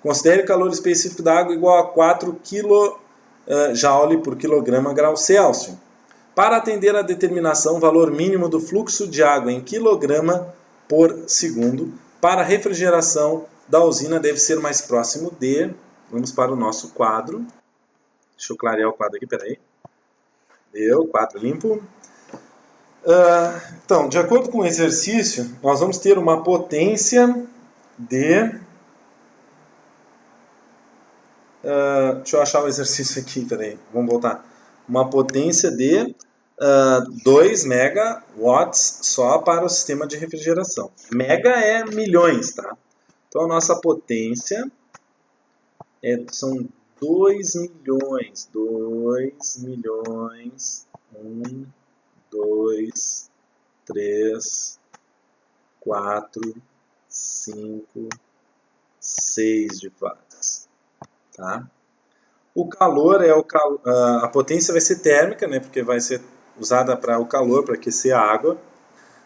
Considere o calor específico da água igual a 4 kJ por quilograma grau Celsius. Para atender a determinação valor mínimo do fluxo de água em quilograma por segundo, para a refrigeração da usina deve ser mais próximo de... Vamos para o nosso quadro. Deixa eu clarear o quadro aqui, peraí. Deu, quadro limpo. Então, de acordo com o exercício, nós vamos ter uma potência de... deixa eu achar o exercício aqui, peraí, vamos voltar. Uma potência de 2 megawatts só para o sistema de refrigeração. Mega é milhões, tá? Então a nossa potência são 2 milhões. 2 milhões. 1, 2, 3, 4, 5, 6 de watts. Tá? O calor é a potência vai ser térmica, né? Porque vai ser usada para o calor, para aquecer a água.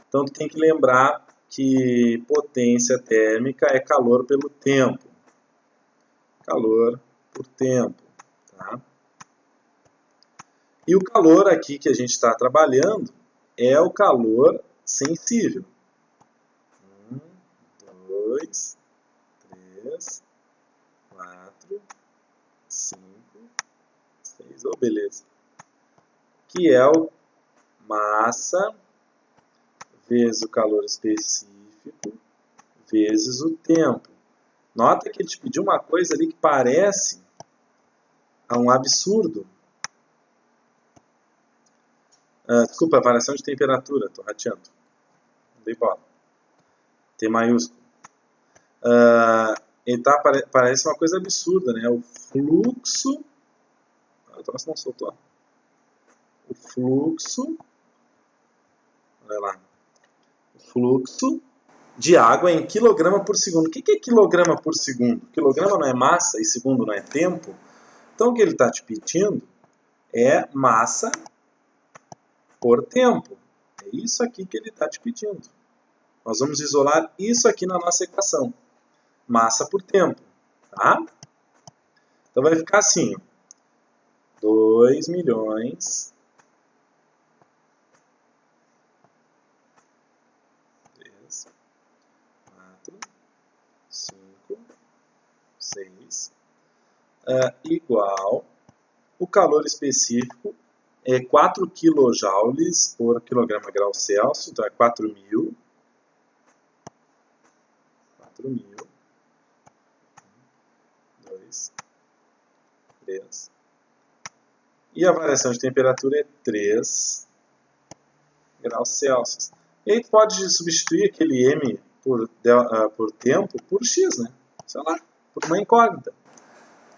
Então tu tem que lembrar que potência térmica é calor pelo tempo. Calor por tempo. Tá? E o calor aqui que a gente está trabalhando é o calor sensível. 1, 2, 3, 4, 5, 6. Oh, beleza. Que é o massa vezes o calor específico vezes o tempo. Nota que ele te pediu uma coisa ali que parece um absurdo. Desculpa, variação de temperatura, estou rateando. Não dei bola. T maiúsculo. Parece uma coisa absurda, né? O fluxo. O troço não soltou. O fluxo. Olha lá. O fluxo de água em quilograma por segundo. O que é quilograma por segundo? Quilograma não é massa e segundo não é tempo. Então o que ele está te pedindo é massa por tempo. É isso aqui que ele está te pedindo. Nós vamos isolar isso aqui na nossa equação. Massa por tempo. Tá? Então vai ficar assim. 2 milhões. 3, 4, 5, 6. Igual. O calor específico é 4 kJ por quilograma grau Celsius. Então é 4.000. 4.000. 2, 3. E a variação de temperatura é 3 graus Celsius. E aí pode substituir aquele M por tempo por X, né? Sei lá, por uma incógnita.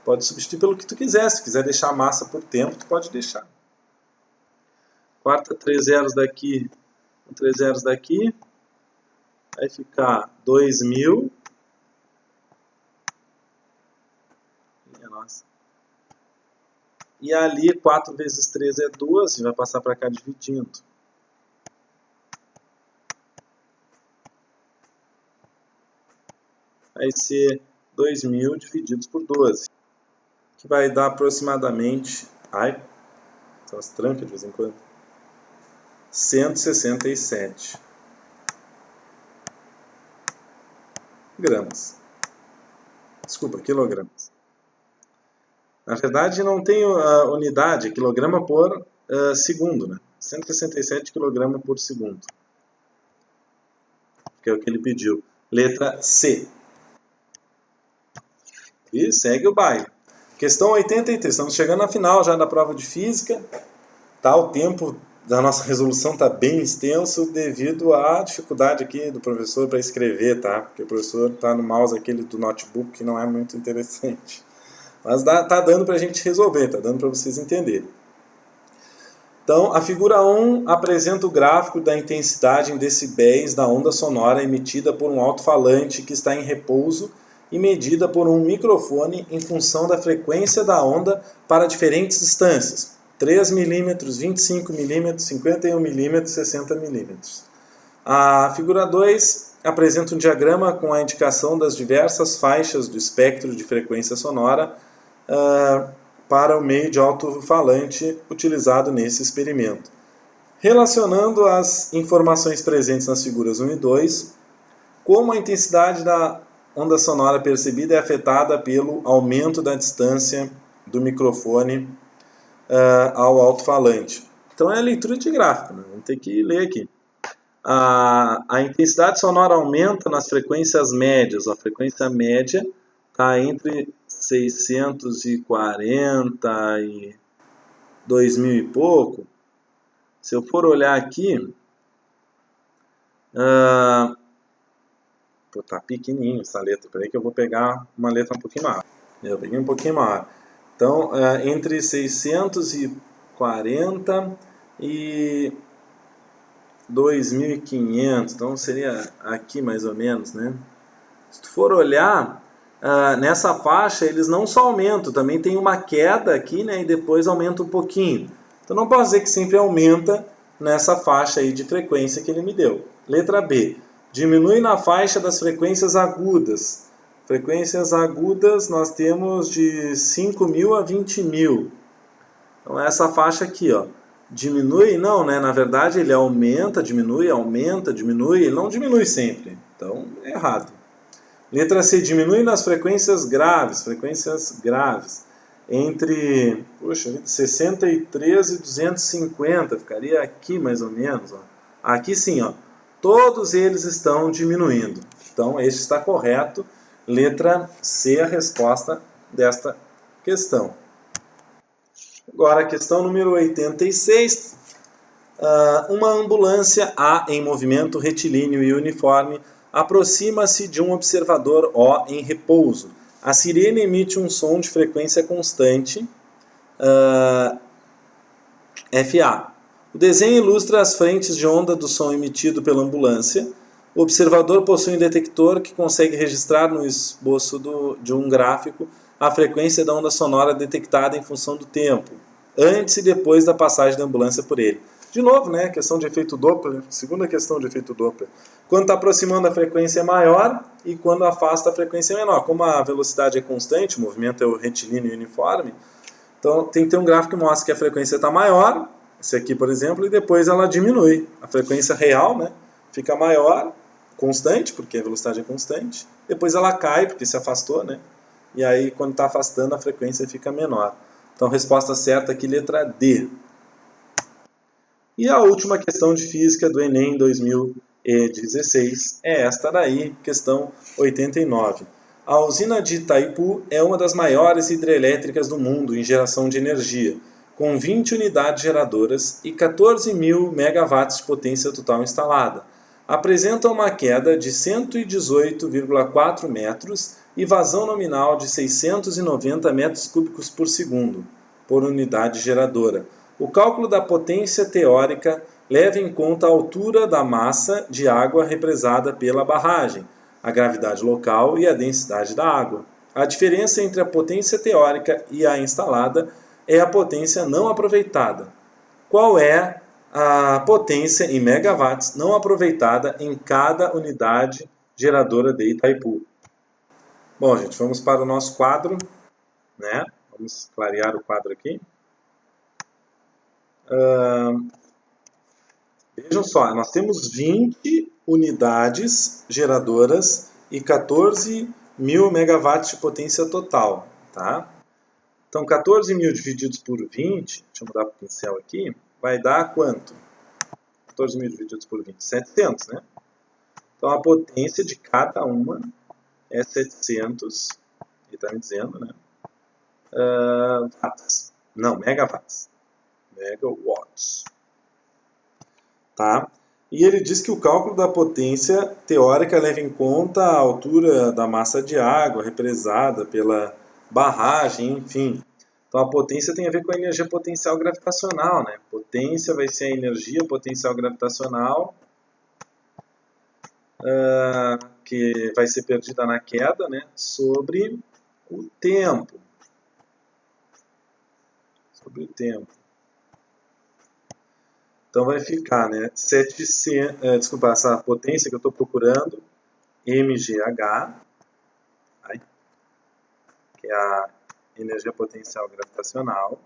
Pode substituir pelo que tu quiser. Se quiser deixar a massa por tempo, tu pode deixar. Quarta 3 zeros daqui, 3 zeros daqui. Vai ficar 2.000. Nossa. E ali 4 vezes 3 é 12, vai passar para cá dividindo. Vai ser 2.000 divididos por 12. Que vai dar aproximadamente... Ai, são as trancas de vez em quando. 167 gramas. Desculpa, quilogramas. Na verdade, não tem unidade, é quilograma por segundo, né? 167 kg por segundo. Que é o que ele pediu. Letra C. E segue o baile. Questão 83. Estamos chegando na final já da prova de física. Tá, o tempo da nossa resolução está bem extenso devido à dificuldade aqui do professor para escrever, tá? Porque o professor está no mouse aquele do notebook que não é muito interessante. Mas tá dando para a gente resolver, tá dando para vocês entenderem. Então, a figura 1 apresenta o gráfico da intensidade em decibéis da onda sonora emitida por um alto-falante que está em repouso e medida por um microfone em função da frequência da onda para diferentes distâncias. 3 mm, 25 mm, 51 mm, 60 mm. A figura 2 apresenta um diagrama com a indicação das diversas faixas do espectro de frequência sonora para o meio de alto-falante utilizado nesse experimento. Relacionando as informações presentes nas figuras 1 e 2, como a intensidade da onda sonora percebida é afetada pelo aumento da distância do microfone ao alto-falante. Então é a leitura de gráfico, né? Vamos ter que ler aqui. A intensidade sonora aumenta nas frequências médias. A frequência média está entre 640 e 2000 e pouco. Se eu for olhar aqui, tá pequenininho essa letra. Peraí que eu vou pegar uma letra um pouquinho maior. Eu peguei um pouquinho maior. Então, entre 640 e 2.500. Então, seria aqui mais ou menos, né? Se tu for olhar, nessa faixa eles não só aumentam, também tem uma queda aqui, né, e depois aumenta um pouquinho. Então não posso dizer que sempre aumenta nessa faixa aí de frequência que ele me deu. Letra B. Diminui na faixa das frequências agudas. Frequências agudas nós temos de 5.000 a 20.000. Então essa faixa aqui, ó, diminui? Não, né? Na verdade ele aumenta, diminui, ele não diminui sempre. Então é errado. Letra C, diminui nas frequências graves, entre 63 e 250, ficaria aqui mais ou menos. Ó. Aqui sim, ó, todos eles estão diminuindo. Então, este está correto. Letra C, a resposta desta questão. Agora, a questão número 86. Uma ambulância A em movimento retilíneo e uniforme aproxima-se de um observador O em repouso. A sirene emite um som de frequência constante, FA. O desenho ilustra as frentes de onda do som emitido pela ambulância. O observador possui um detector que consegue registrar no esboço de um gráfico a frequência da onda sonora detectada em função do tempo, antes e depois da passagem da ambulância por ele. De novo, né, questão de efeito Doppler, segunda questão de efeito Doppler. Quando está aproximando a frequência é maior e quando afasta a frequência é menor. Como a velocidade é constante, o movimento é retilíneo e uniforme, então tem que ter um gráfico que mostra que a frequência está maior, esse aqui, por exemplo, e depois ela diminui. A frequência real, né, fica maior, constante, porque a velocidade é constante. Depois ela cai, porque se afastou, né? E aí, quando está afastando, a frequência fica menor. Então, resposta certa aqui, letra D. E a última questão de física do Enem 2016 é esta daí, questão 89. A usina de Itaipu é uma das maiores hidrelétricas do mundo em geração de energia, com 20 unidades geradoras e 14.000 megawatts de potência total instalada. Apresenta uma queda de 118,4 metros e vazão nominal de 690 metros cúbicos por segundo, por unidade geradora. O cálculo da potência teórica leva em conta a altura da massa de água represada pela barragem, a gravidade local e a densidade da água. A diferença entre a potência teórica e a instalada é a potência não aproveitada. Qual é a potência em megawatts não aproveitada em cada unidade geradora de Itaipu? Bom, gente, vamos para o nosso quadro, né? Vamos clarear o quadro aqui. Vejam só, nós temos 20 unidades geradoras e 14.000 megawatts de potência total, tá? Então, 14.000 divididos por 20, deixa eu mudar para o pincel aqui, vai dar quanto? 14.000 divididos por 20, 700, né? Então, a potência de cada uma é 700, ele está me dizendo, né? Watts. Não, megawatts. Megawatts. Tá? E ele diz que o cálculo da potência teórica leva em conta a altura da massa de água represada pela barragem, enfim. Então a potência tem a ver com a energia potencial gravitacional, né? Potência vai ser a energia potencial gravitacional que vai ser perdida na queda, né? Sobre o tempo. Sobre o tempo. Então vai ficar, né, 700, desculpa, essa potência que eu estou procurando, mgh, que é a energia potencial gravitacional,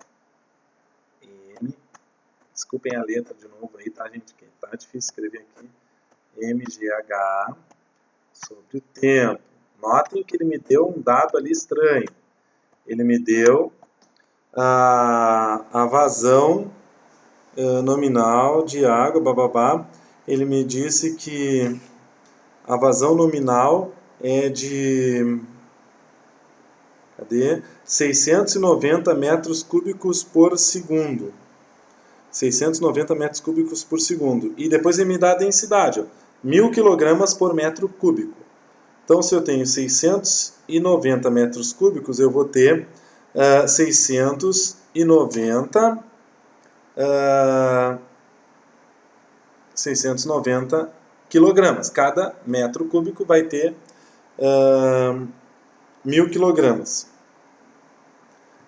desculpem a letra de novo aí, tá, gente, que tá difícil escrever aqui, mgh sobre o tempo. Notem que ele me deu um dado ali estranho. Ele me deu a vazão nominal de água, bababá. Ele me disse que a vazão nominal é de 690 metros cúbicos por segundo. 690 metros cúbicos por segundo. E depois ele me dá a densidade, ó, 1.000 kg por metro cúbico. Então, se eu tenho 690 metros cúbicos, eu vou ter 690 quilogramas. Cada metro cúbico vai ter 1000 quilogramas.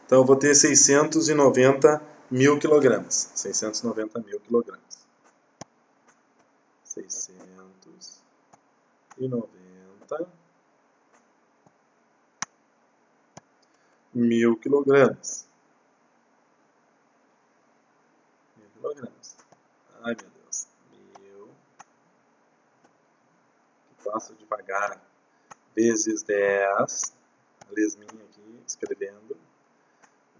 Então eu vou ter 690 mil quilogramas. 690 mil quilogramas. 690 mil quilogramas. 1000 quilogramas. Ai, meu Deus. 1000. Passo devagar. Vezes 10. A lesminha aqui, escrevendo.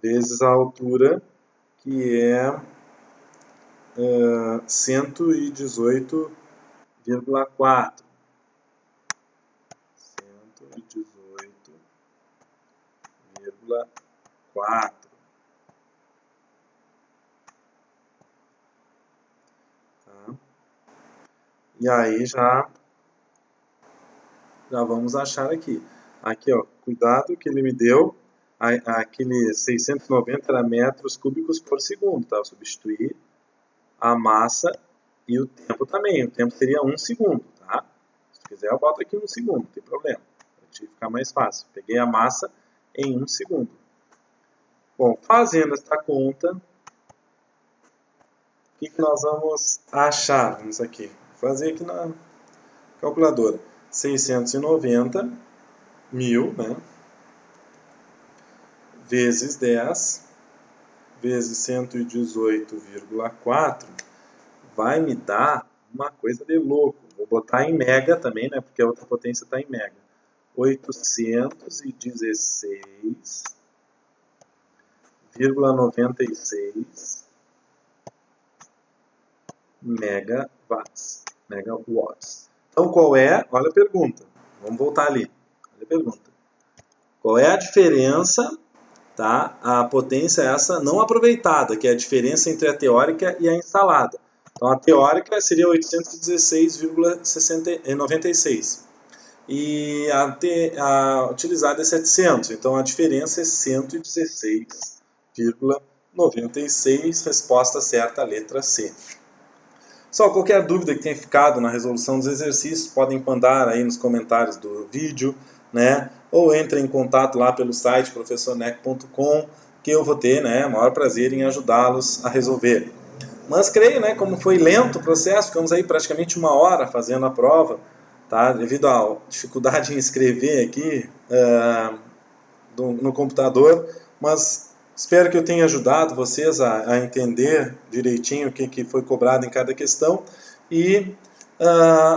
Vezes a altura, que é 118,4. 118,4. Tá? E aí já vamos achar aqui. Aqui, ó, cuidado que ele me deu, aquele 690 era metros cúbicos por segundo, tá? Eu substituí a massa e o tempo também. O tempo seria 1 segundo, tá? Se quiser eu boto aqui 1 segundo, não tem problema. Vai ficar mais fácil. Peguei a massa em 1 segundo. Bom, fazendo esta conta, o que nós vamos achar? Vamos aqui, fazer aqui na calculadora. 690 mil, né? Vezes 10, vezes 118,4, vai me dar uma coisa de louco. Vou botar em mega também, né? Porque a outra potência está em mega. 816,96 megawatts. Então, qual é? Olha a pergunta. Vamos voltar ali. Olha a pergunta. Qual é a diferença, tá? A potência é essa não aproveitada, que é a diferença entre a teórica e a instalada. Então, a teórica seria 816,96. E a utilizada é 700. Então, a diferença é 116,96. Resposta certa, a letra C. Só qualquer dúvida que tenha ficado na resolução dos exercícios, podem mandar aí nos comentários do vídeo, né? Ou entre em contato lá pelo site professorneco.com, que eu vou ter, né, o maior prazer em ajudá-los a resolver. Mas creio, né, como foi lento o processo, ficamos aí praticamente 1 hora fazendo a prova, tá? Devido à dificuldade em escrever aqui no computador, mas espero que eu tenha ajudado vocês a entender direitinho o que foi cobrado em cada questão. E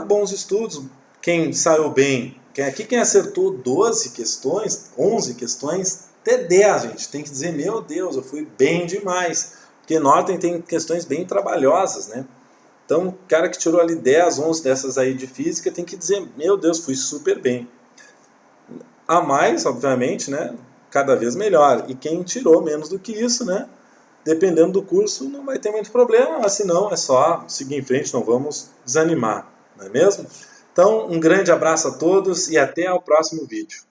bons estudos. Quem saiu bem, quem acertou 12 questões, 11 questões, até 10, gente. Tem que dizer, meu Deus, eu fui bem demais. Porque Norton tem questões bem trabalhosas, né? Então, o cara que tirou ali 10, 11 dessas aí de física tem que dizer, meu Deus, fui super bem. A mais, obviamente, né? Cada vez melhor. E quem tirou menos do que isso, né? Dependendo do curso, não vai ter muito problema, mas se não, é só seguir em frente, não vamos desanimar, não é mesmo? Então, um grande abraço a todos e até ao próximo vídeo.